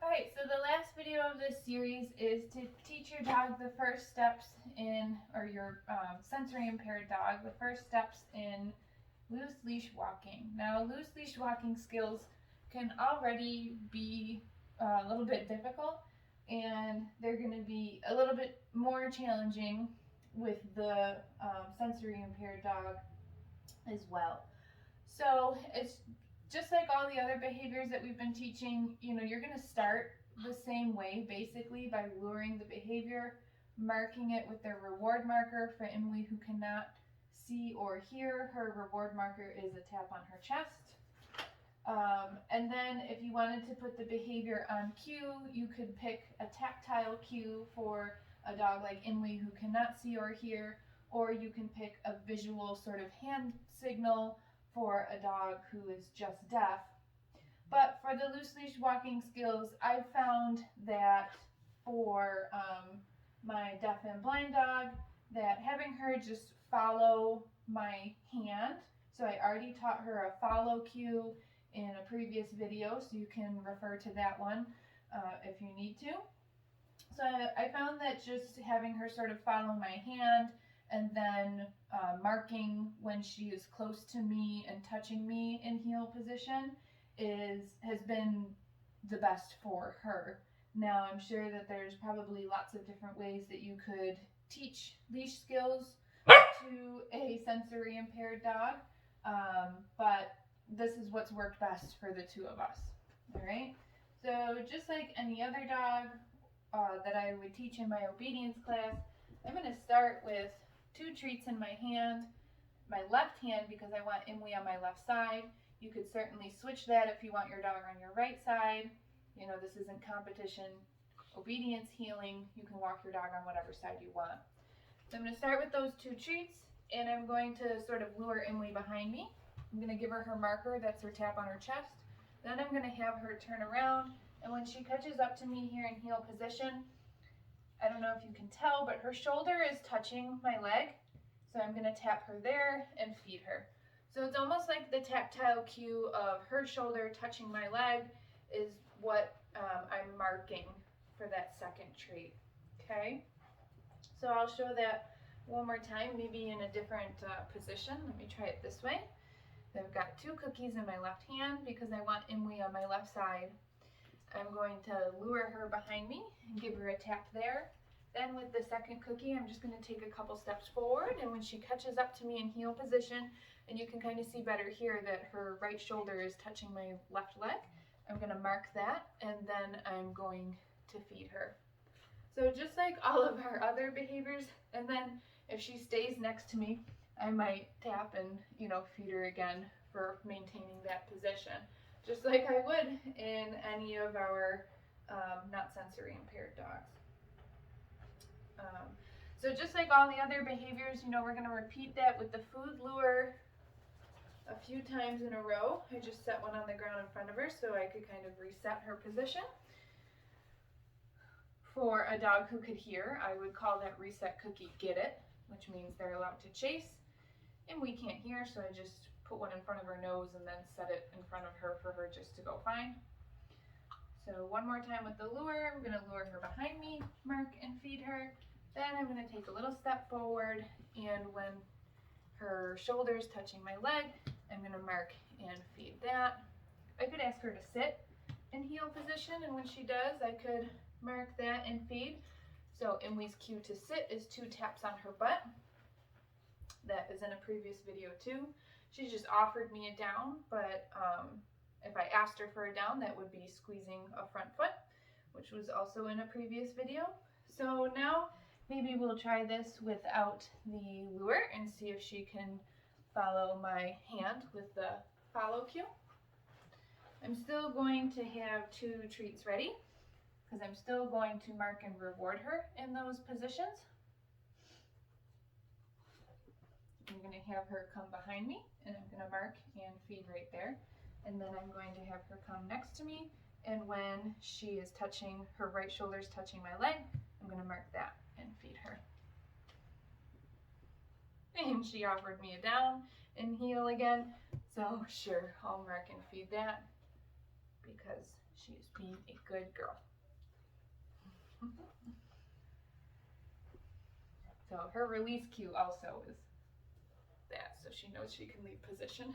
Alright, so the last video of this series is to teach your dog the first steps in, or your sensory impaired dog, the first steps in loose leash walking. Now, loose leash walking skills can already be a little bit difficult, and they're going to be a little bit more challenging with the sensory impaired dog as well. So it's just like all the other behaviors that we've been teaching. You're going to start the same way, basically, by luring the behavior, marking it with their reward marker. For Emily, who cannot see or hear, her reward marker is a tap on her chest. And then if you wanted to put the behavior on cue, you could pick a tactile cue for a dog like Emily, who cannot see or hear, or you can pick a visual sort of hand signal for a dog who is just deaf. But for the loose leash walking skills, I've found that for my deaf and blind dog, that having her just follow my hand, so I already taught her a follow cue in a previous video, so you can refer to that one if you need to. So I found that just having her sort of follow my hand and then marking when she is close to me and touching me in heel position has been the best for her. Now, I'm sure that there's probably lots of different ways that you could teach leash skills to a sensory impaired dog, but this is what's worked best for the two of us. All right, so just like any other dog that I would teach in my obedience class, I'm going to start with 2 treats in my hand, my left hand, because I want Emily on my left side. You could certainly switch that if you want your dog on your right side. This isn't competition. Obedience, healing, you can walk your dog on whatever side you want. So I'm going to start with those 2 treats, and I'm going to sort of lure Emily behind me. I'm going to give her her marker, that's her tap on her chest. Then I'm going to have her turn around, and when she catches up to me here in heel position, I don't know if you can tell, but her shoulder is touching my leg. So I'm going to tap her there and feed her. So it's almost like the tactile cue of her shoulder touching my leg is what I'm marking for that second trait. Okay? So I'll show that one more time, maybe in a different position. Let me try it this way. I've got 2 cookies in my left hand because I want Emily on my left side. I'm going to lure her behind me and give her a tap there. Then with the second cookie, I'm just going to take a couple steps forward, and when she catches up to me in heel position, and you can kind of see better here that her right shoulder is touching my left leg, I'm going to mark that, and then I'm going to feed her. So just like all of our other behaviors, and then if she stays next to me, I might tap and feed her again for maintaining that position, just like I would in any of our not sensory impaired dogs. So just like all the other behaviors, we're going to repeat that with the food lure a few times in a row. I just set one on the ground in front of her so I could kind of reset her position. For a dog who could hear, I would call that reset cookie get it, which means they're allowed to chase. And we can't hear, so I just put one in front of her nose and then set it in front of her for her just to go find. So one more time with the lure. I'm going to lure her behind me, mark and feed her. Then I'm going to take a little step forward, and when her shoulder is touching my leg, I'm going to mark and feed that. I could ask her to sit in heel position, and when she does, I could mark that and feed. So Emily's cue to sit is 2 taps on her butt. That is in a previous video too. She just offered me a down, but if I asked her for a down, that would be squeezing a front foot, which was also in a previous video. So now maybe we'll try this without the lure and see if she can follow my hand with the follow cue. I'm still going to have 2 treats ready because I'm still going to mark and reward her in those positions. I'm going to have her come behind me, and I'm going to mark and feed right there. And then I'm going to have her come next to me, and when she is touching, her right shoulder is touching my leg, I'm going to mark that and feed her. And she offered me a down and heel again, so sure, I'll mark and feed that because She is being a good girl. So her release cue also is that, so she knows she can leave position.